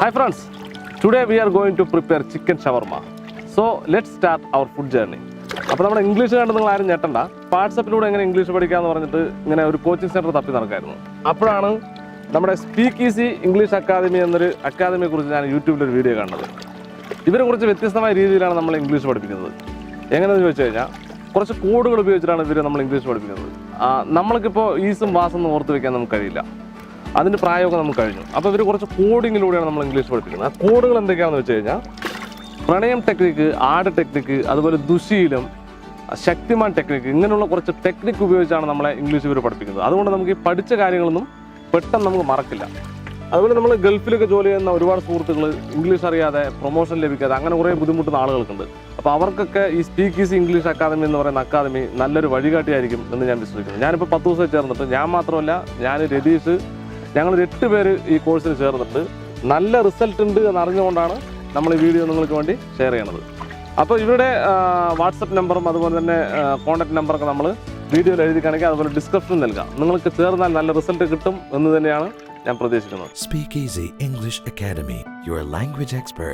Hi friends, today we are going to prepare chicken shawarma. So let's start our food journey. അപ്പോൾ നമ്മുടെ English കണ്ട് നിങ്ങൾ ആരും ഞെട്ടണ്ട. വാട്സപ്പിലൂടെ എങ്ങനെ ഇംഗ്ലീഷ് പഠിക്കാമെന്ന് പറഞ്ഞിട്ട് ഇങ്ങനെ ഒരു കോച്ചിങ് സെൻറ്റർ തപ്പി നടക്കായിരുന്നു. അപ്പോഴാണ് നമ്മുടെ സ്പീക്ക് ഈസി ഇംഗ്ലീഷ് അക്കാദമി എന്നൊരു അക്കാദമിയെ കുറിച്ച് ഞാൻ യൂട്യൂബിലൊരു വീഡിയോ കണ്ടത്. ഇവരെ കുറിച്ച് വ്യത്യസ്തമായ രീതിയിലാണ് നമ്മൾ ഇംഗ്ലീഷ് പഠിപ്പിക്കുന്നത്. എങ്ങനെയെന്ന് ചോദിച്ചു കഴിഞ്ഞാൽ കുറച്ച് കോഡുകൾ ഉപയോഗിച്ചിട്ടാണ് ഇവർ നമ്മൾ ഇംഗ്ലീഷ് പഠിപ്പിക്കുന്നത്. നമ്മൾക്കിപ്പോൾ ഈസും വാസൊന്നും ഓർത്ത് വെക്കാൻ നമുക്ക് കഴിയില്ല. അതിൻ്റെ പ്രായമൊക്കെ നമുക്ക് കഴിഞ്ഞു. അപ്പോൾ ഇവർ കുറച്ച് കോഡിങ്ങിലൂടെയാണ് നമ്മൾ ഇംഗ്ലീഷ് പഠിപ്പിക്കുന്നത്. ആ കോഡുകൾ എന്തൊക്കെയാണെന്ന് വെച്ച് കഴിഞ്ഞാൽ പ്രണയം ടെക്നിക്ക്, ആട് ടെക്നിക്ക്, അതുപോലെ ദുശീലം, ശക്തിമാൻ ടെക്നിക്ക്, ഇങ്ങനെയുള്ള കുറച്ച് ടെക്നിക്ക് ഉപയോഗിച്ചാണ് നമ്മളെ ഇംഗ്ലീഷ് ഇവർ പഠിപ്പിക്കുന്നത്. അതുകൊണ്ട് നമുക്ക് ഈ പഠിച്ച കാര്യങ്ങളൊന്നും പെട്ടെന്ന് നമുക്ക് മറക്കില്ല. അതുപോലെ നമ്മൾ ഗൾഫിലൊക്കെ ജോലി ചെയ്യുന്ന ഒരുപാട് സുഹൃത്തുക്കൾ ഇംഗ്ലീഷ് അറിയാതെ പ്രൊമോഷൻ ലഭിക്കാതെ അങ്ങനെ കുറേ ബുദ്ധിമുട്ടുന്ന ആളുകൾക്കുണ്ട്. അപ്പോൾ അവർക്കൊക്കെ ഈ സ്പീക്ക് ഈസി ഇംഗ്ലീഷ് അക്കാദമി എന്ന് പറയുന്ന അക്കാദമി നല്ലൊരു വഴികാട്ടിയായിരിക്കും എന്ന് ഞാൻ വിശ്വസിക്കുന്നു. ഞാനിപ്പോൾ 10 ദിവസം ചേർന്നിട്ട്, ഞാൻ മാത്രമല്ല, ഞാൻ രതീഷ്, ഞങ്ങൾ 8 പേര് ഈ കോഴ്സിന് ചേർന്നിട്ട് നല്ല റിസൾട്ട് ഉണ്ട് എന്നറിഞ്ഞുകൊണ്ടാണ് നമ്മൾ ഈ വീഡിയോ നിങ്ങൾക്ക് വേണ്ടി ഷെയർ ചെയ്യണത്. അപ്പോൾ ഇവരുടെ വാട്സപ്പ് നമ്പറും അതുപോലെ തന്നെ കോൺടാക്ട് നമ്പറൊക്കെ നമ്മൾ വീഡിയോയിൽ എഴുതി കാണിക്കുക, അതുപോലെ ഡിസ്ക്രിപ്ഷനിൽ നൽകാം. നിങ്ങൾക്ക് ചേർന്നാൽ നല്ല റിസൾട്ട് കിട്ടും എന്ന് തന്നെയാണ് ഞാൻ പ്രതീക്ഷിക്കുന്നത്. Speak Easy English Academy, your language expert.